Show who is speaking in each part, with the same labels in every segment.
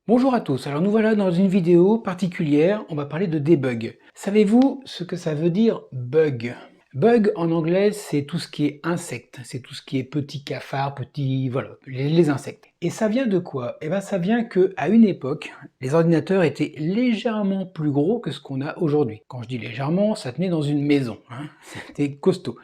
Speaker 1: Bonjour à tous, alors nous voilà dans une vidéo particulière, on va parler de debug. Savez-vous ce que ça veut dire bug? Bug en anglais c'est tout ce qui est insecte, c'est tout ce qui est petit cafard, petit... voilà, les insectes. Et ça vient de quoi? Eh bien ça vient que à une époque, les ordinateurs étaient légèrement plus gros que ce qu'on a aujourd'hui. Quand je dis légèrement, ça tenait dans une maison, hein. C'était costaud.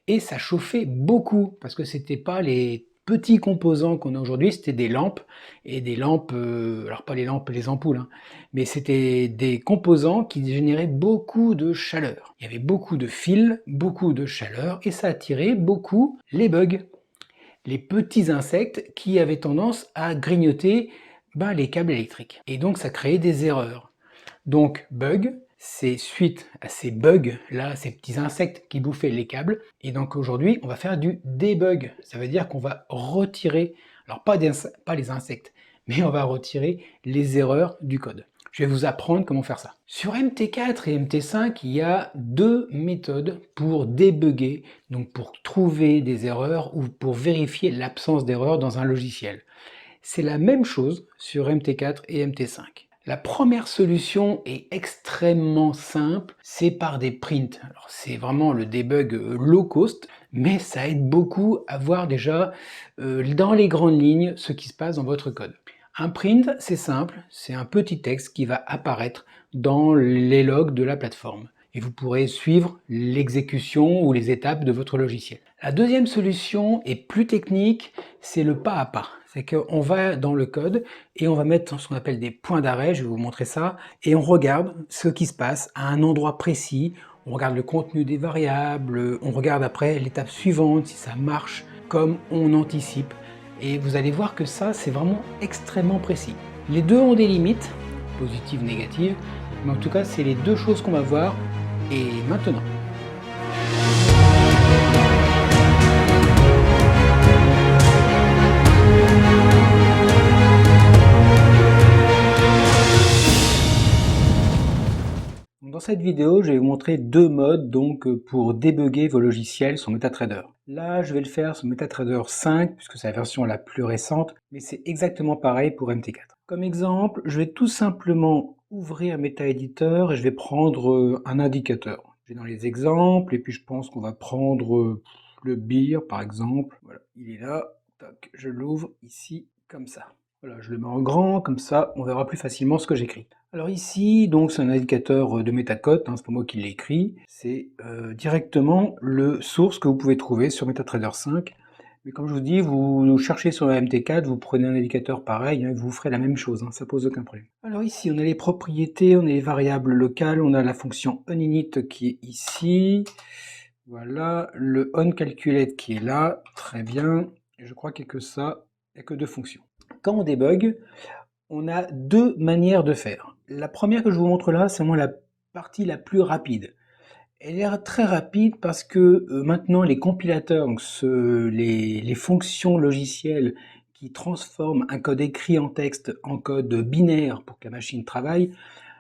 Speaker 1: Et ça chauffait beaucoup, parce que c'était pas les petits composants qu'on a aujourd'hui, c'était des lampes, et des lampes, alors pas les lampes, les ampoules, hein, mais c'était des composants qui généraient beaucoup de chaleur. Il y avait beaucoup de fils, beaucoup de chaleur, et ça attirait beaucoup les bugs, les petits insectes qui avaient tendance à grignoter les câbles électriques. Et donc ça créait des erreurs. Donc bug, c'est suite à ces bugs-là, ces petits insectes qui bouffaient les câbles. Et donc aujourd'hui, on va faire du debug. Ça veut dire qu'on va retirer, alors pas les insectes, mais on va retirer les erreurs du code. Je vais vous apprendre comment faire ça. Sur MT4 et MT5, il y a deux méthodes pour débugger, donc pour trouver des erreurs ou pour vérifier l'absence d'erreurs dans un logiciel. C'est la même chose sur MT4 et MT5. La première solution est extrêmement simple, c'est par des prints. Alors c'est vraiment le debug low cost, mais ça aide beaucoup à voir déjà dans les grandes lignes ce qui se passe dans votre code. Un print, c'est simple, c'est un petit texte qui va apparaître dans les logs de la plateforme. Et vous pourrez suivre l'exécution ou les étapes de votre logiciel. La deuxième solution est plus technique, c'est le pas à pas. C'est qu'on va dans le code et on va mettre ce qu'on appelle des points d'arrêt, je vais vous montrer ça, et on regarde ce qui se passe à un endroit précis, on regarde le contenu des variables, on regarde après l'étape suivante, si ça marche comme on anticipe. Et vous allez voir que ça, c'est vraiment extrêmement précis. Les deux ont des limites, positives, négatives, mais en tout cas, c'est les deux choses qu'on va voir. Et maintenant, dans cette vidéo, je vais vous montrer deux modes pour débugger vos logiciels sur MetaTrader. Là, je vais le faire sur MetaTrader 5, puisque c'est la version la plus récente, mais c'est exactement pareil pour MT4. Comme exemple, je vais tout simplement ouvrir MetaEditor et je vais prendre un indicateur. Je vais dans les exemples, et puis je pense qu'on va prendre le BIR, par exemple. Voilà, il est là. Tac, je l'ouvre ici, comme ça. Voilà, je le mets en grand, comme ça, on verra plus facilement ce que j'écris. Alors ici, donc c'est un indicateur de métacode, hein, c'est pas moi qui l'ai écrit, c'est directement le source que vous pouvez trouver sur MetaTrader 5. Mais comme je vous dis, vous cherchez sur la MT4, vous prenez un indicateur pareil, hein, vous ferez la même chose, hein, ça pose aucun problème. Alors ici, on a les propriétés, on a les variables locales, on a la fonction onInit qui est ici. Voilà, le onCalculate qui est là, très bien. Et je crois qu'il n'y a que ça, il n'y a que deux fonctions. Quand on débug, on a deux manières de faire. La première que je vous montre là, c'est vraiment la partie la plus rapide. Elle est très rapide parce que maintenant les compilateurs, donc les fonctions logicielles qui transforment un code écrit en texte en code binaire pour que la machine travaille,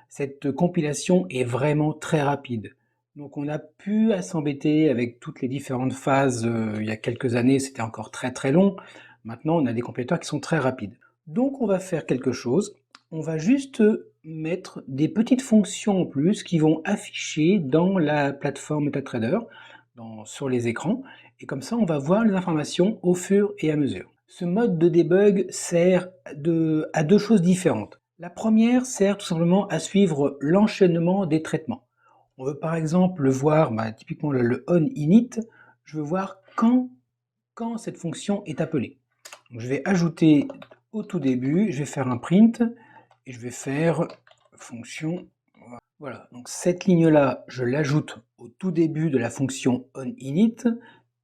Speaker 1: cette compilation est vraiment très rapide. Donc on n'a plus à s'embêter avec toutes les différentes phases. Il y a quelques années, c'était encore très très long. Maintenant, on a des compilateurs qui sont très rapides. Donc on va faire quelque chose. On va juste mettre des petites fonctions en plus qui vont afficher dans la plateforme MetaTrader, sur les écrans. Et comme ça, on va voir les informations au fur et à mesure. Ce mode de debug sert à deux choses différentes. La première sert tout simplement à suivre l'enchaînement des traitements. On veut par exemple voir, typiquement le onInit, je veux voir quand cette fonction est appelée. Donc, je vais ajouter au tout début, je vais faire un print et je vais faire fonction. Voilà, donc cette ligne-là, je l'ajoute au tout début de la fonction onInit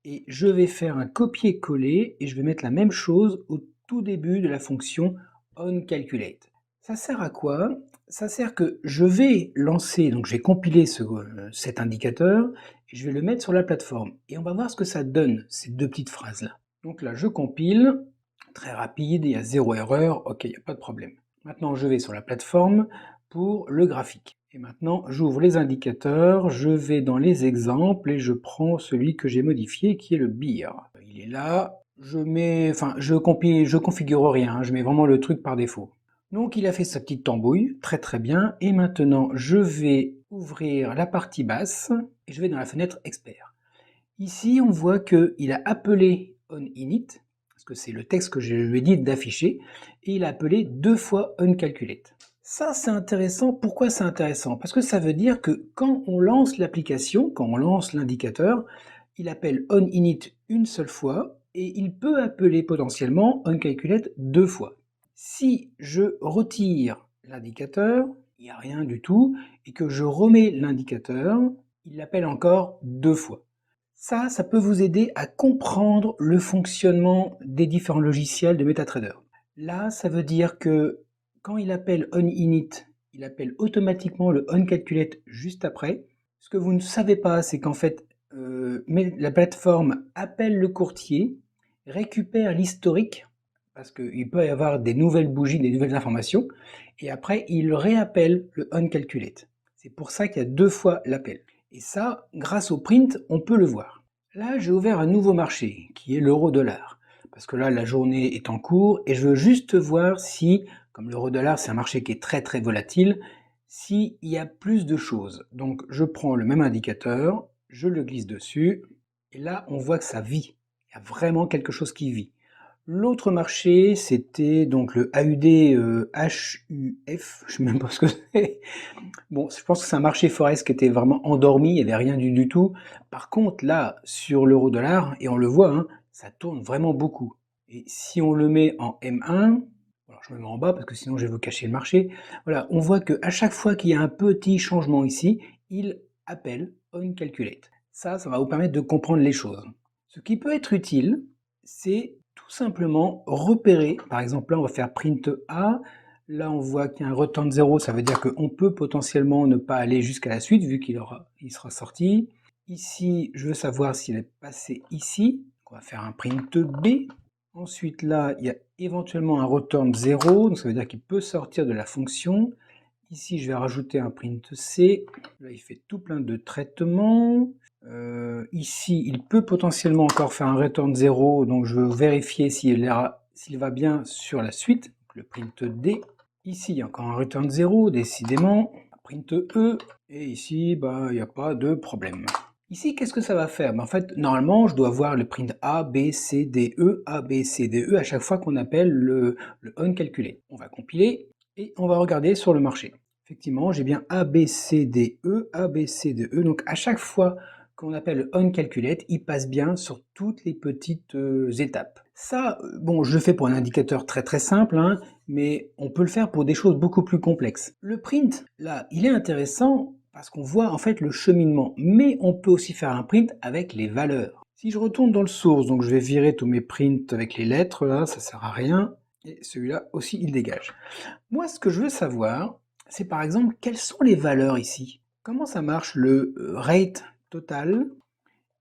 Speaker 1: et je vais faire un copier-coller et je vais mettre la même chose au tout début de la fonction onCalculate. Ça sert à quoi? Ça sert que je vais lancer, donc je vais compiler cet indicateur et je vais le mettre sur la plateforme. Et on va voir ce que ça donne, ces deux petites phrases-là. Donc là, je compile, très rapide, il y a zéro erreur, ok, il n'y a pas de problème. Maintenant, je vais sur la plateforme pour le graphique. Et maintenant, j'ouvre les indicateurs, je vais dans les exemples et je prends celui que j'ai modifié qui est le BIR. Il est là, je configure rien, je mets vraiment le truc par défaut. Donc il a fait sa petite tambouille, très très bien, et maintenant je vais ouvrir la partie basse, et je vais dans la fenêtre expert. Ici on voit qu'il a appelé onInit, parce que c'est le texte que je lui ai dit d'afficher, et il a appelé 2 fois onCalculate. Ça c'est intéressant, pourquoi c'est intéressant? Parce que ça veut dire que quand on lance l'application, quand on lance l'indicateur, il appelle onInit une seule fois, et il peut appeler potentiellement onCalculate 2 fois. Si je retire l'indicateur, il n'y a rien du tout, et que je remets l'indicateur, il l'appelle encore 2 fois. Ça peut vous aider à comprendre le fonctionnement des différents logiciels de MetaTrader. Là, ça veut dire que quand il appelle onInit, il appelle automatiquement le onCalculate juste après. Ce que vous ne savez pas, c'est qu'en fait, la plateforme appelle le courtier, récupère l'historique, parce qu'il peut y avoir des nouvelles bougies, des nouvelles informations, et après il réappelle le onCalculate. C'est pour ça qu'il y a 2 fois l'appel. Et ça, grâce au print, on peut le voir. Là, j'ai ouvert un nouveau marché, qui est l'euro-dollar. Parce que là, la journée est en cours, et je veux juste voir si, comme l'euro-dollar, c'est un marché qui est très très volatile, s'il y a plus de choses. Donc, je prends le même indicateur, je le glisse dessus, et là, on voit que ça vit. Il y a vraiment quelque chose qui vit. L'autre marché, c'était donc le AUD HUF, je sais même pas ce que c'est. Bon, je pense que c'est un marché forex qui était vraiment endormi, il n'y avait rien du tout. Par contre, là, sur l'euro-dollar, et on le voit, hein, ça tourne vraiment beaucoup. Et si on le met en M1, alors je me mets en bas parce que sinon je vais vous cacher le marché, voilà, on voit qu'à chaque fois qu'il y a un petit changement ici, il appelle onCalculate. Ça va vous permettre de comprendre les choses. Ce qui peut être utile, c'est tout simplement repérer, par exemple là on va faire print A, là on voit qu'il y a un return 0, ça veut dire qu'on peut potentiellement ne pas aller jusqu'à la suite vu qu'il sera sorti. Ici je veux savoir s'il est passé ici, on va faire un print B. Ensuite là il y a éventuellement un return 0, donc ça veut dire qu'il peut sortir de la fonction. Ici je vais rajouter un print C, là il fait tout plein de traitements. Ici, il peut potentiellement encore faire un return 0, donc je veux vérifier s'il va bien sur la suite, donc le print D. Ici, il y a encore un return 0, décidément, print E, et ici, il n'y a pas de problème. Ici, qu'est-ce que ça va faire? En fait, normalement, je dois voir le print A, B, C, D, E, A, B, C, D, E à chaque fois qu'on appelle le onCalculate. On va compiler et on va regarder sur le marché. Effectivement, j'ai bien A, B, C, D, E, A, B, C, D, E. Donc à chaque fois qu'on appelle onCalculate, il passe bien sur toutes les petites étapes. Ça, bon, je le fais pour un indicateur très très simple, hein, mais on peut le faire pour des choses beaucoup plus complexes. Le print, là, il est intéressant parce qu'on voit en fait le cheminement, mais on peut aussi faire un print avec les valeurs. Si je retourne dans le source, donc je vais virer tous mes prints avec les lettres, là, ça sert à rien, et celui-là aussi, il dégage. Moi, ce que je veux savoir, c'est par exemple, quelles sont les valeurs ici? Comment ça marche le rate total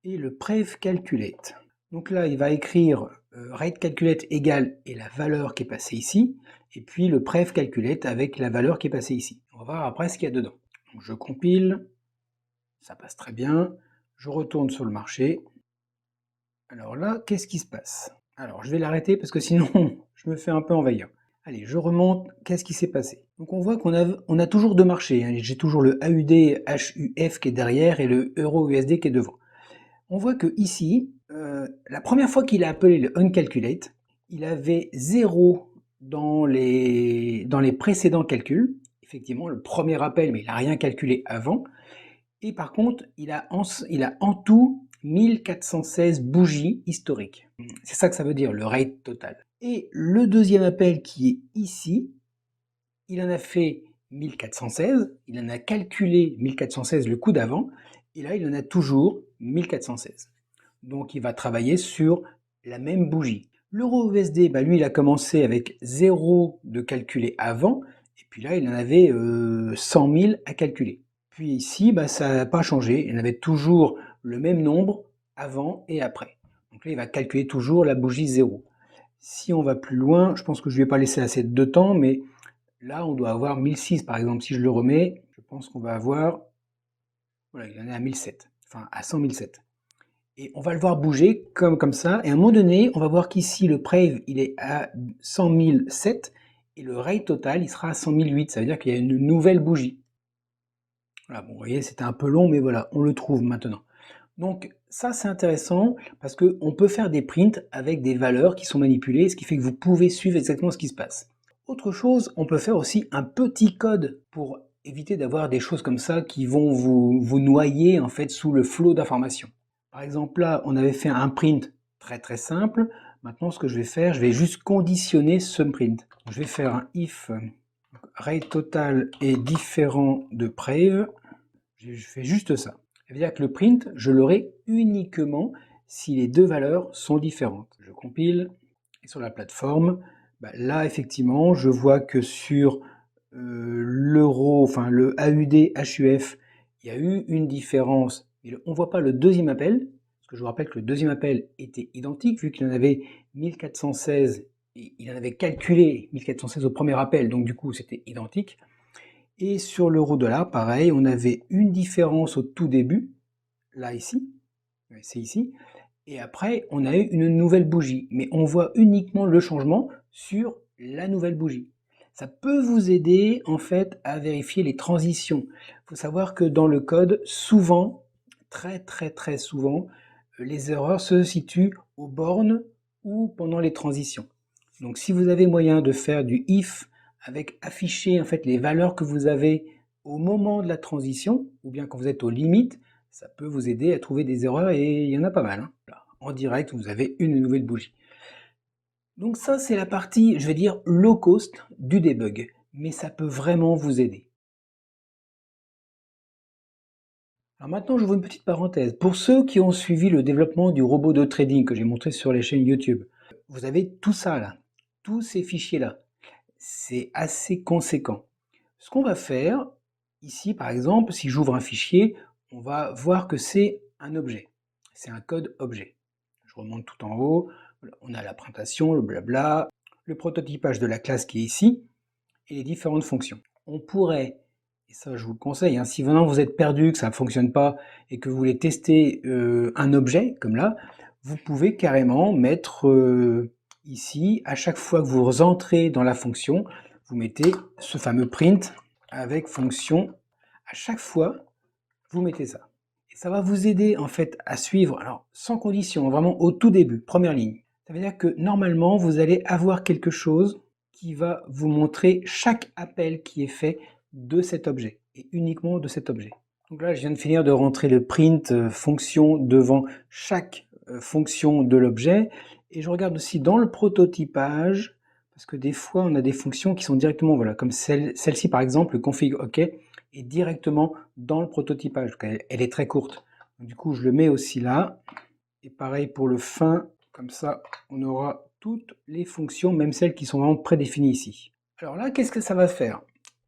Speaker 1: et le prev calculate? Donc là, il va écrire rate calculate égale et la valeur qui est passée ici, et puis le prev calculate avec la valeur qui est passée ici. On va voir après ce qu'il y a dedans. Donc je compile, ça passe très bien. Je retourne sur le marché. Alors là, qu'est-ce qui se passe? Alors je vais l'arrêter parce que sinon je me fais un peu envahir. Allez, je remonte, qu'est-ce qui s'est passé? Donc on voit qu'on a toujours deux marchés, hein. J'ai toujours le AUD HUF qui est derrière et le Euro USD qui est devant. On voit que ici, la première fois qu'il a appelé le onCalculate, il avait 0 dans les précédents calculs. Effectivement, le premier appel, mais il n'a rien calculé avant. Et par contre, il a en tout 1416 bougies historiques. C'est ça que ça veut dire, le rate total. Et le deuxième appel qui est ici, il en a fait 1416, il en a calculé 1416 le coup d'avant, et là il en a toujours 1416. Donc il va travailler sur la même bougie. L'euro USD, lui il a commencé avec 0 de calculé avant, et puis là il en avait 100 000 à calculer. Puis ici, ça n'a pas changé, il en avait toujours le même nombre avant et après. Donc là il va calculer toujours la bougie 0. Si on va plus loin, je pense que je ne vais pas laisser assez de temps, mais là, on doit avoir 1006 par exemple. Si je le remets, je pense qu'on va avoir, voilà, il en est à 1007, enfin à 100 007. Et on va le voir bouger comme ça. Et à un moment donné, on va voir qu'ici, le Prave, il est à 100 007. et le rate total, il sera à 100 008, ça veut dire qu'il y a une nouvelle bougie. Voilà, bon, vous voyez, c'était un peu long, mais voilà, on le trouve maintenant. Donc ça, c'est intéressant parce qu'on peut faire des prints avec des valeurs qui sont manipulées, ce qui fait que vous pouvez suivre exactement ce qui se passe. Autre chose, on peut faire aussi un petit code pour éviter d'avoir des choses comme ça qui vont vous noyer en fait sous le flot d'informations. Par exemple, là, on avait fait un print très simple. Maintenant, ce que je vais faire, je vais juste conditionner ce print. Je vais faire un if rate total est différent de Prave. Je fais juste ça. Ça veut dire que le print, je l'aurai uniquement si les deux valeurs sont différentes. Je compile, et sur la plateforme, là effectivement, je vois que sur l'euro, enfin le AUD HUF, il y a eu une différence. Mais on ne voit pas le deuxième appel, parce que je vous rappelle que le deuxième appel était identique, vu qu'il en avait 1416, et il en avait calculé 1416 au premier appel, donc du coup c'était identique. Et sur l'euro-dollar, pareil, on avait une différence au tout début, là ici, c'est ici, et après on a eu une nouvelle bougie, mais on voit uniquement le changement sur la nouvelle bougie. Ça peut vous aider en fait à vérifier les transitions. Il faut savoir que dans le code, souvent, très souvent, les erreurs se situent aux bornes ou pendant les transitions. Donc si vous avez moyen de faire du if avec afficher en fait les valeurs que vous avez au moment de la transition, ou bien quand vous êtes aux limites, ça peut vous aider à trouver des erreurs et il y en a pas mal. Voilà. En direct, vous avez une nouvelle bougie. Donc ça, c'est la partie, je vais dire, low cost du debug, mais ça peut vraiment vous aider. Alors maintenant, j'ouvre une petite parenthèse. Pour ceux qui ont suivi le développement du robot de trading que j'ai montré sur les chaînes YouTube, vous avez tout ça là, tous ces fichiers-là. C'est assez conséquent. Ce qu'on va faire, ici par exemple, si j'ouvre un fichier, on va voir que c'est un objet. C'est un code objet. Je remonte tout en haut, on a la présentation, le blabla, le prototypage de la classe qui est ici, et les différentes fonctions. On pourrait, et ça je vous le conseille, hein, si maintenant vous êtes perdu, que ça ne fonctionne pas, et que vous voulez tester un objet, comme là, vous pouvez carrément mettre ici, à chaque fois que vous entrez dans la fonction, vous mettez ce fameux print avec fonction. À chaque fois, vous mettez ça. Et ça va vous aider en fait à suivre, alors sans condition, vraiment au tout début, première ligne. Ça veut dire que normalement, vous allez avoir quelque chose qui va vous montrer chaque appel qui est fait de cet objet, et uniquement de cet objet. Donc là, je viens de finir de rentrer le print fonction devant chaque fonction de l'objet, et je regarde aussi dans le prototypage, parce que des fois, on a des fonctions qui sont directement, voilà, comme celle-ci par exemple, le config OK, est directement dans le prototypage. Donc elle est très courte. Donc, du coup, je le mets aussi là. Et pareil pour le fin, comme ça, on aura toutes les fonctions, même celles qui sont vraiment prédéfinies ici. Alors là, qu'est-ce que ça va faire?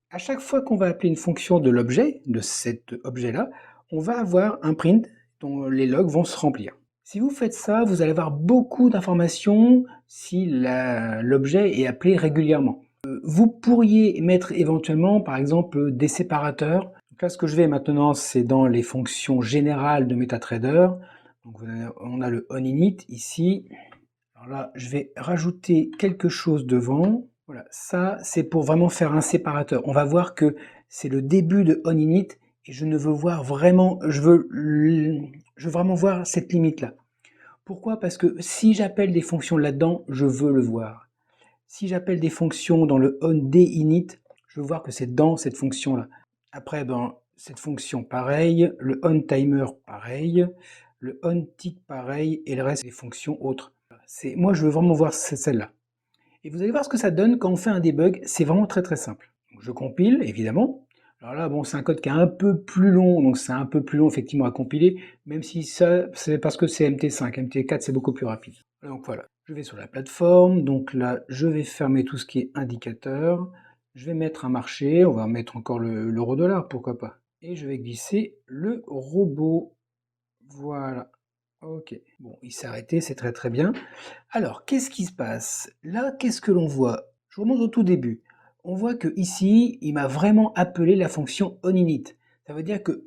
Speaker 1: À chaque fois qu'on va appeler une fonction de l'objet, de cet objet-là, on va avoir un print dont les logs vont se remplir. Si vous faites ça, vous allez avoir beaucoup d'informations si l'objet est appelé régulièrement. Vous pourriez mettre éventuellement, par exemple, des séparateurs. Donc là, ce que je vais maintenant, c'est dans les fonctions générales de MetaTrader. Donc on a le onInit ici. Alors là, je vais rajouter quelque chose devant. Voilà, ça, c'est pour vraiment faire un séparateur. On va voir que c'est le début de onInit et je ne veux voir vraiment, je veux vraiment voir cette limite-là. Pourquoi? Parce que si j'appelle des fonctions là-dedans, je veux le voir. Si j'appelle des fonctions dans le onDinit, je veux voir que c'est dans cette fonction-là. Après, dans cette fonction, pareil. Le onTimer, pareil. Le onTick, pareil. Et le reste, des fonctions autres. Moi, je veux vraiment voir celle-là. Et vous allez voir ce que ça donne quand on fait un debug. C'est vraiment très simple. Donc, je compile, évidemment. Alors là, bon, c'est un code qui est un peu plus long, donc c'est un peu plus long effectivement à compiler, même si ça, c'est parce que c'est MT5. MT4, c'est beaucoup plus rapide. Donc voilà, je vais sur la plateforme. Donc là, je vais fermer tout ce qui est indicateur. Je vais mettre un marché. On va mettre encore l'euro-dollar, pourquoi pas. Et je vais glisser le robot. Voilà. Ok, bon, il s'est arrêté, c'est très bien. Alors, qu'est-ce qui se passe? Là, qu'est-ce que l'on voit? Je remonte au tout début. On voit que ici, il m'a vraiment appelé la fonction onInit. Ça veut dire que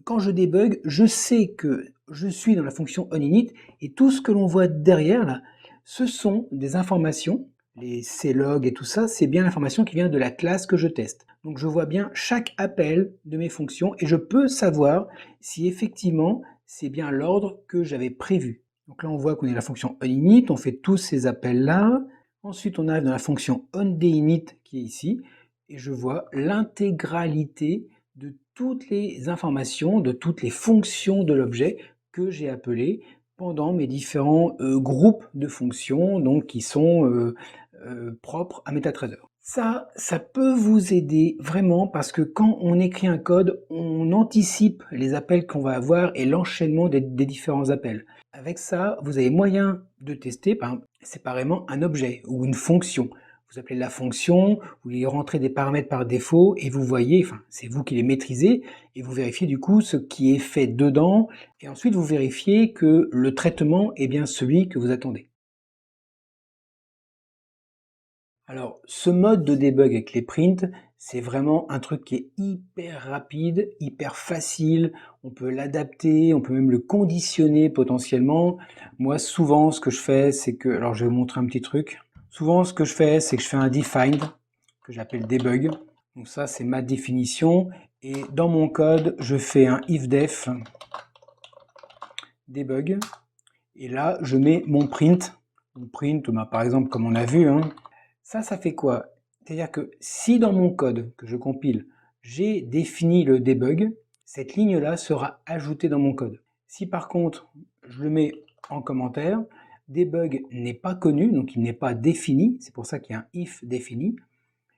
Speaker 1: quand je débug, je sais que je suis dans la fonction onInit et tout ce que l'on voit derrière là, ce sont des informations les clogs et tout ça, c'est bien l'information qui vient de la classe que je teste. Donc je vois bien chaque appel de mes fonctions et je peux savoir si effectivement c'est bien l'ordre que j'avais prévu. Donc là on voit qu'on est la fonction onInit, on fait tous ces appels-là. Ensuite on arrive dans la fonction onDayInit qui est ici et je vois l'intégralité de toutes les informations, de toutes les fonctions de l'objet que j'ai appelé pendant mes différents groupes de fonctions donc qui sont propre à MetaTrader. Ça peut vous aider vraiment parce que quand on écrit un code, on anticipe les appels qu'on va avoir et l'enchaînement des différents appels. Avec ça, vous avez moyen de tester séparément un objet ou une fonction. Vous appelez la fonction, vous y rentrez des paramètres par défaut et vous voyez, enfin c'est vous qui les maîtrisez et vous vérifiez du coup ce qui est fait dedans et ensuite vous vérifiez que le traitement est bien celui que vous attendez. Alors, ce mode de debug avec les prints, c'est vraiment un truc qui est hyper rapide, hyper facile. On peut l'adapter, on peut même le conditionner potentiellement. Moi, souvent, ce que je fais, c'est que... Alors, je vais vous montrer un petit truc. Souvent, ce que je fais, c'est que je fais un defined, que j'appelle debug. Donc ça, c'est ma définition. Et dans mon code, je fais un ifdef debug. Et là, je mets mon print. Mon print, par exemple, comme on a vu, hein. Ça fait quoi? C'est-à-dire que si dans mon code que je compile, j'ai défini le debug, cette ligne-là sera ajoutée dans mon code. Si par contre, je le mets en commentaire, debug n'est pas connu, donc il n'est pas défini, c'est pour ça qu'il y a un if défini.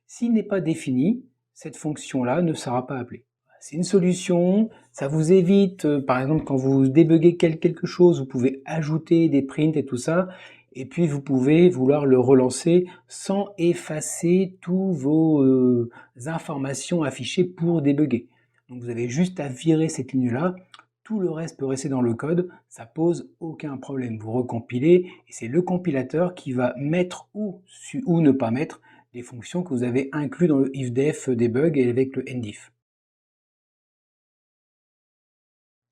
Speaker 1: S'il n'est pas défini, cette fonction-là ne sera pas appelée. C'est une solution, ça vous évite, par exemple, quand vous débuguez quelque chose, vous pouvez ajouter des prints et tout ça, et puis vous pouvez vouloir le relancer sans effacer tous vos informations affichées pour débugger. Donc vous avez juste à virer cette ligne-là, tout le reste peut rester dans le code, ça pose aucun problème. Vous recompilez, et c'est le compilateur qui va mettre ou ne pas mettre les fonctions que vous avez inclus dans le ifdef debug et avec le ndif.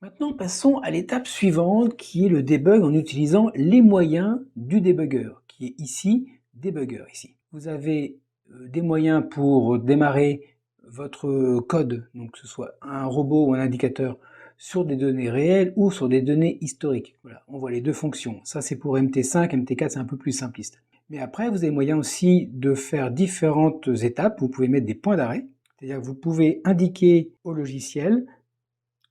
Speaker 1: Maintenant, passons à l'étape suivante qui est le debug en utilisant les moyens du debugger, qui est ici, debugger ici. Vous avez des moyens pour démarrer votre code, donc que ce soit un robot ou un indicateur, sur des données réelles ou sur des données historiques. Voilà, on voit les deux fonctions. Ça, c'est pour MT5, MT4, c'est un peu plus simpliste. Mais après, vous avez moyen aussi de faire différentes étapes. Vous pouvez mettre des points d'arrêt, c'est-à-dire que vous pouvez indiquer au logiciel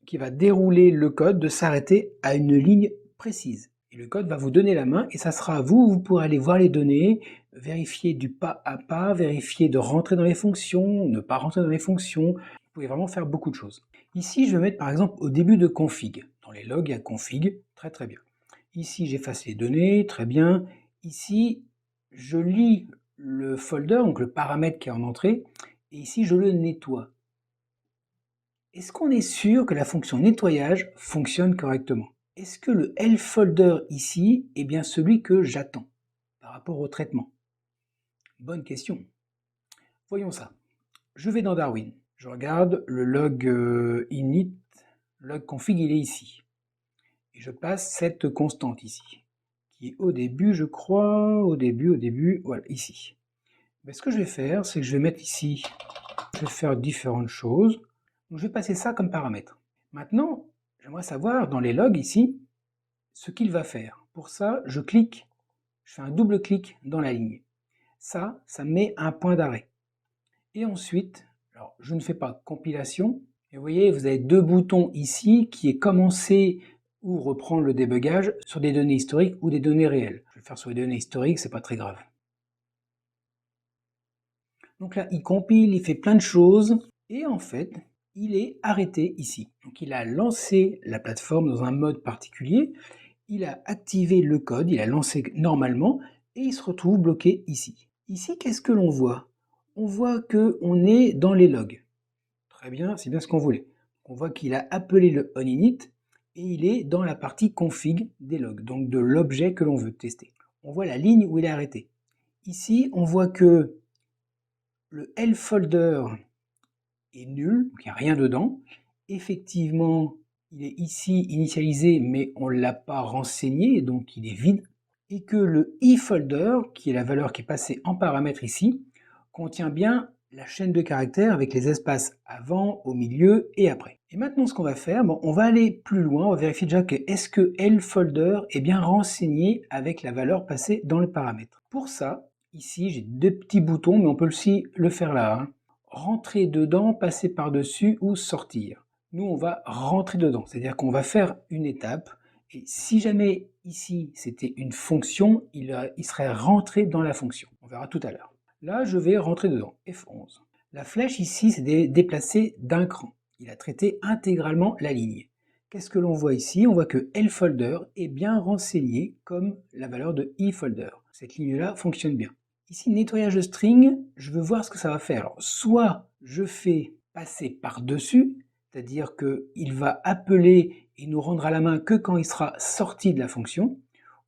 Speaker 1: qui va dérouler le code de s'arrêter à une ligne précise. Et le code va vous donner la main et ça sera à vous, vous pourrez aller voir les données, vérifier du pas à pas, vérifier de rentrer dans les fonctions, ne pas rentrer dans les fonctions. Vous pouvez vraiment faire beaucoup de choses. Ici, je vais mettre par exemple au début de config. Dans les logs, il y a config, très bien. Ici, j'efface les données, très bien. Ici, je lis le folder, donc le paramètre qui est en entrée, et ici, je le nettoie. Est-ce qu'on est sûr que la fonction nettoyage fonctionne correctement? Est-ce que le L folder ici est bien celui que j'attends par rapport au traitement? Bonne question. Voyons ça. Je vais dans Darwin. Je regarde le log init, log config, il est ici. Et je passe cette constante ici, qui est au début, je crois, au début, voilà, ici. Mais ce que je vais faire, c'est que je vais mettre ici, je vais faire différentes choses. Donc je vais passer ça comme paramètre. Maintenant, j'aimerais savoir dans les logs ici, ce qu'il va faire. Pour ça, je clique, je fais un double clic dans la ligne. Ça met un point d'arrêt. Et ensuite, alors je ne fais pas compilation. Et vous voyez, vous avez deux boutons ici qui est commencer ou reprendre le débugage sur des données historiques ou des données réelles. Je vais le faire sur les données historiques, c'est pas très grave. Donc là, il compile, il fait plein de choses. Et en fait, il est arrêté ici. Donc il a lancé la plateforme dans un mode particulier. Il a activé le code, il a lancé normalement et il se retrouve bloqué ici. Ici, qu'est-ce que l'on voit? On voit qu'on est dans les logs. Très bien, c'est bien ce qu'on voulait. On voit qu'il a appelé le onInit et il est dans la partie config des logs, donc de l'objet que l'on veut tester. On voit la ligne où il est arrêté. Ici, on voit que le L folder est nul, donc il n'y a rien dedans. Effectivement, il est ici initialisé, mais on ne l'a pas renseigné, donc il est vide. et que le i-folder, qui est la valeur qui est passée en paramètre ici, contient bien la chaîne de caractères avec les espaces avant, au milieu et après. Et maintenant ce qu'on va faire, bon, on va aller plus loin, on va vérifier déjà que est-ce que l-folder est bien renseigné avec la valeur passée dans le paramètre. Pour ça, ici j'ai deux petits boutons, mais on peut aussi le faire là. Hein. Rentrer dedans, passer par-dessus ou sortir. Nous on va rentrer dedans, c'est-à-dire qu'on va faire une étape, et si jamais ici c'était une fonction, il serait rentré dans la fonction. On verra tout à l'heure. Là, je vais rentrer dedans, F11. La flèche ici, c'est déplacé d'un cran. Il a traité intégralement la ligne. Qu'est-ce que l'on voit ici? On voit que lfolder est bien renseigné comme la valeur de ifolder. Cette ligne-là fonctionne bien. Ici, nettoyage de string, je veux voir ce que ça va faire. Alors, soit je fais passer par-dessus, c'est-à-dire qu'il va appeler et nous rendre à la main que quand il sera sorti de la fonction,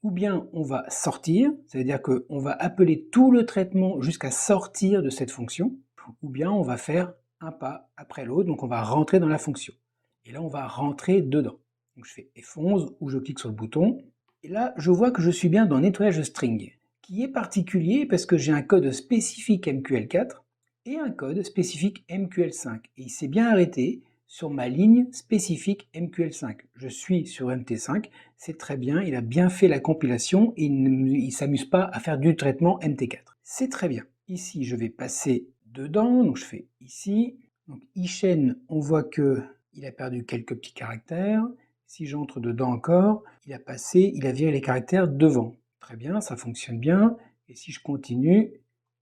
Speaker 1: ou bien on va sortir, c'est-à-dire qu'on va appeler tout le traitement jusqu'à sortir de cette fonction, ou bien on va faire un pas après l'autre, donc on va rentrer dans la fonction. Et là, on va rentrer dedans. Donc je fais F11 ou je clique sur le bouton, et là, je vois que je suis bien dans nettoyage de string, qui est particulier parce que j'ai un code spécifique MQL4 et un code spécifique MQL5. Et il s'est bien arrêté sur ma ligne spécifique MQL5. Je suis sur MT5, c'est très bien, il a bien fait la compilation et il ne s'amuse pas à faire du traitement MT4. C'est très bien. Ici, je vais passer dedans, donc je fais ici. Donc iChain, on voit que il a perdu quelques petits caractères. Si j'entre dedans encore, il a viré les caractères devant. Très bien, ça fonctionne bien. Et si je continue,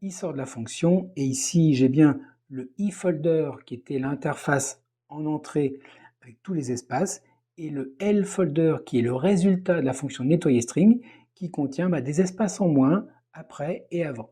Speaker 1: il sort de la fonction. Et ici, j'ai bien le iFolder qui était l'interface en entrée avec tous les espaces, et le lfolder qui est le résultat de la fonction nettoyer string qui contient des espaces en moins après et avant.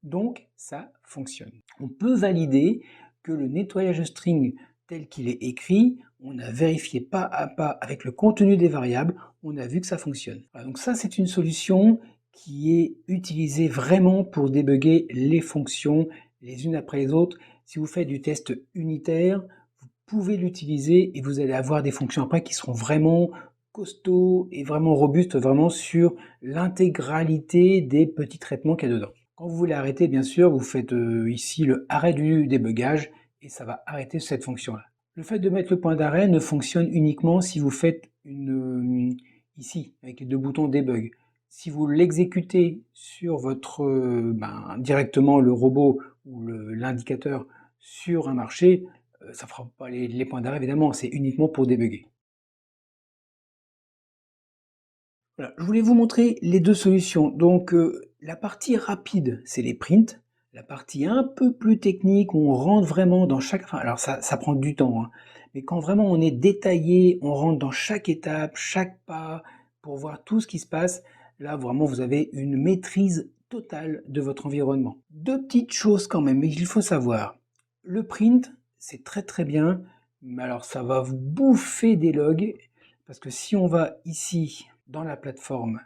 Speaker 1: Donc ça fonctionne. On peut valider que le nettoyage string tel qu'il est écrit, on a vérifié pas à pas avec le contenu des variables, on a vu que ça fonctionne. Voilà, donc ça c'est une solution qui est utilisée vraiment pour débugger les fonctions les unes après les autres. Si vous faites du test unitaire, vous pouvez l'utiliser et vous allez avoir des fonctions après qui seront vraiment costauds et vraiment robustes, vraiment sur l'intégralité des petits traitements qu'il y a dedans. Quand vous voulez arrêter, bien sûr, vous faites ici le arrêt du débugage et ça va arrêter cette fonction-là. Le fait de mettre le point d'arrêt ne fonctionne uniquement si vous faites ici, avec les deux boutons debug. Si vous l'exécutez sur votre directement le robot ou l'indicateur sur un marché, ça ne fera pas les points d'arrêt évidemment, c'est uniquement pour débugger. Voilà, je voulais vous montrer les deux solutions. Donc la partie rapide, c'est les prints. La partie un peu plus technique, où on rentre vraiment dans chaque... alors ça prend du temps, hein. Mais quand vraiment on est détaillé, on rentre dans chaque étape, chaque pas, pour voir tout ce qui se passe, là vraiment vous avez une maîtrise totale de votre environnement. Deux petites choses quand même, mais il faut savoir. Le print, c'est très très bien, mais alors ça va vous bouffer des logs, parce que si on va ici dans la plateforme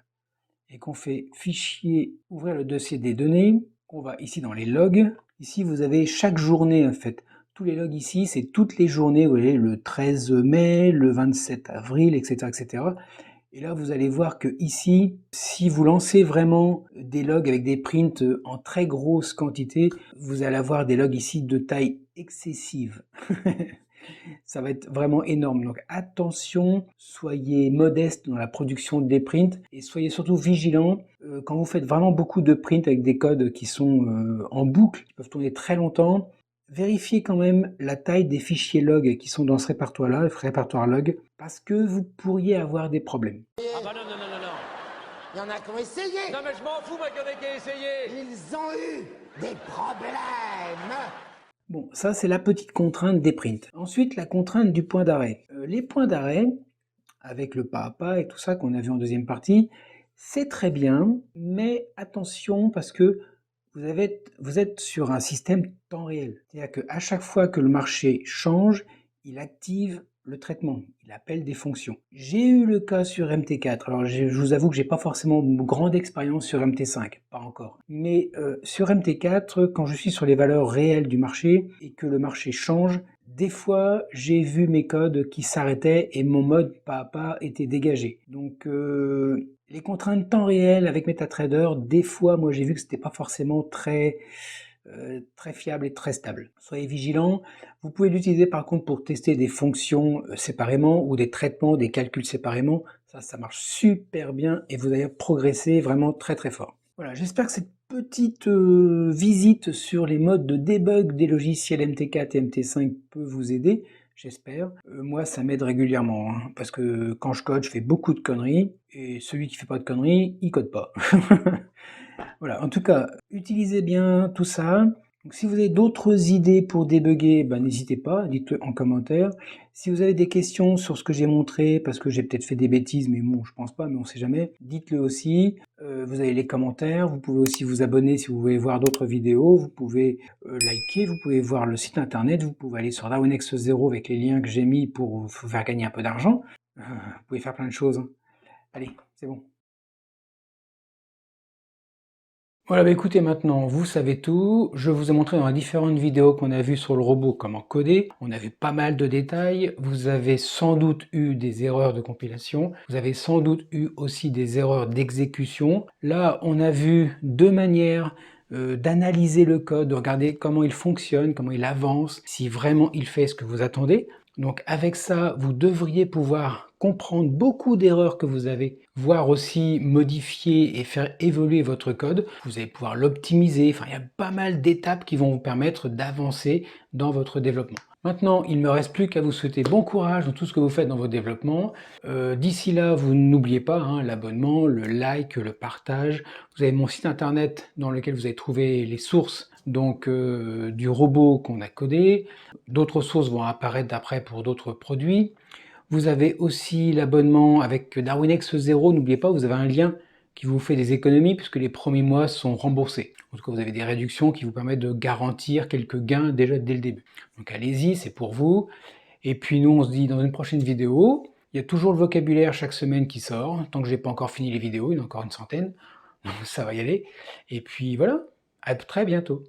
Speaker 1: et qu'on fait fichier, ouvrir le dossier des données, on va ici dans les logs, ici vous avez chaque journée en fait. Tous les logs ici, c'est toutes les journées, vous voyez, le 13 mai, le 27 avril, etc., etc. Et là, vous allez voir que ici, si vous lancez vraiment des logs avec des prints en très grosse quantité, vous allez avoir des logs ici de taille excessive. Ça va être vraiment énorme. Donc attention, soyez modeste dans la production des prints et soyez surtout vigilants quand vous faites vraiment beaucoup de prints avec des codes qui sont en boucle, qui peuvent tourner très longtemps. Vérifiez quand même la taille des fichiers log qui sont dans ce répertoire-là, le répertoire log, parce que vous pourriez avoir des problèmes.
Speaker 2: Ah bah non, non, non, non, non.
Speaker 3: Il y en a qui ont essayé.
Speaker 2: Non mais je m'en fous, moi, qu'il y en ait qui a essayé.
Speaker 3: Ils ont eu des problèmes.
Speaker 1: Bon, ça c'est la petite contrainte des prints. Ensuite, la contrainte du point d'arrêt. Les points d'arrêt, avec le pas à pas et tout ça qu'on a vu en deuxième partie, c'est très bien, mais attention parce que vous êtes sur un système temps réel. C'est-à-dire qu'à chaque fois que le marché change, il active le traitement, il appelle des fonctions. J'ai eu le cas sur MT4, alors je vous avoue que j'ai pas forcément une grande expérience sur MT5, pas encore. Mais sur MT4, quand je suis sur les valeurs réelles du marché et que le marché change, des fois j'ai vu mes codes qui s'arrêtaient et mon mode pas à pas était dégagé. Donc Les contraintes temps réel avec MetaTrader, des fois, moi j'ai vu que c'était pas forcément très fiable et très stable. Soyez vigilants. Vous pouvez l'utiliser par contre pour tester des fonctions séparément ou des traitements, des calculs séparément. Ça marche super bien et vous allez progresser vraiment très très fort. Voilà, j'espère que cette petite visite sur les modes de debug des logiciels MT4 et MT5 peut vous aider. J'espère. Moi, ça m'aide régulièrement, hein, parce que quand je code, je fais beaucoup de conneries, et celui qui fait pas de conneries, il code pas. Voilà, en tout cas, utilisez bien tout ça. Donc, si vous avez d'autres idées pour débugger, ben, n'hésitez pas, dites-le en commentaire. Si vous avez des questions sur ce que j'ai montré, parce que j'ai peut-être fait des bêtises, mais bon, je pense pas, mais on sait jamais, dites-le aussi. Vous avez les commentaires, vous pouvez aussi vous abonner si vous voulez voir d'autres vidéos, vous pouvez liker, vous pouvez voir le site internet, vous pouvez aller sur Darwinex 0 avec les liens que j'ai mis pour vous faire gagner un peu d'argent. Vous pouvez faire plein de choses, hein. Allez, c'est bon. Voilà, bah écoutez, maintenant vous savez tout. Je vous ai montré dans les différentes vidéos qu'on a vues sur le robot comment coder. On a vu pas mal de détails. Vous avez sans doute eu des erreurs de compilation. Vous avez sans doute eu aussi des erreurs d'exécution. Là, on a vu deux manières d'analyser le code, de regarder comment il fonctionne, comment il avance, si vraiment il fait ce que vous attendez. Donc avec ça, vous devriez pouvoir comprendre beaucoup d'erreurs que vous avez, voire aussi modifier et faire évoluer votre code. Vous allez pouvoir l'optimiser. Enfin, il y a pas mal d'étapes qui vont vous permettre d'avancer dans votre développement. Maintenant, il ne me reste plus qu'à vous souhaiter bon courage dans tout ce que vous faites dans vos développements. D'ici là, vous n'oubliez pas hein, l'abonnement, le like, le partage. Vous avez mon site internet dans lequel vous allez trouver les sources donc du robot qu'on a codé. D'autres sources vont apparaître d'après pour d'autres produits. Vous avez aussi l'abonnement avec Darwinex 0. N'oubliez pas, vous avez un lien qui vous fait des économies puisque les premiers mois sont remboursés. En tout cas, vous avez des réductions qui vous permettent de garantir quelques gains déjà dès le début. Donc allez-y, c'est pour vous. Et puis nous, on se dit dans une prochaine vidéo. Il y a toujours le vocabulaire chaque semaine qui sort. Tant que j'ai pas encore fini les vidéos, il y en a encore une centaine. Donc ça va y aller. Et puis voilà, à très bientôt.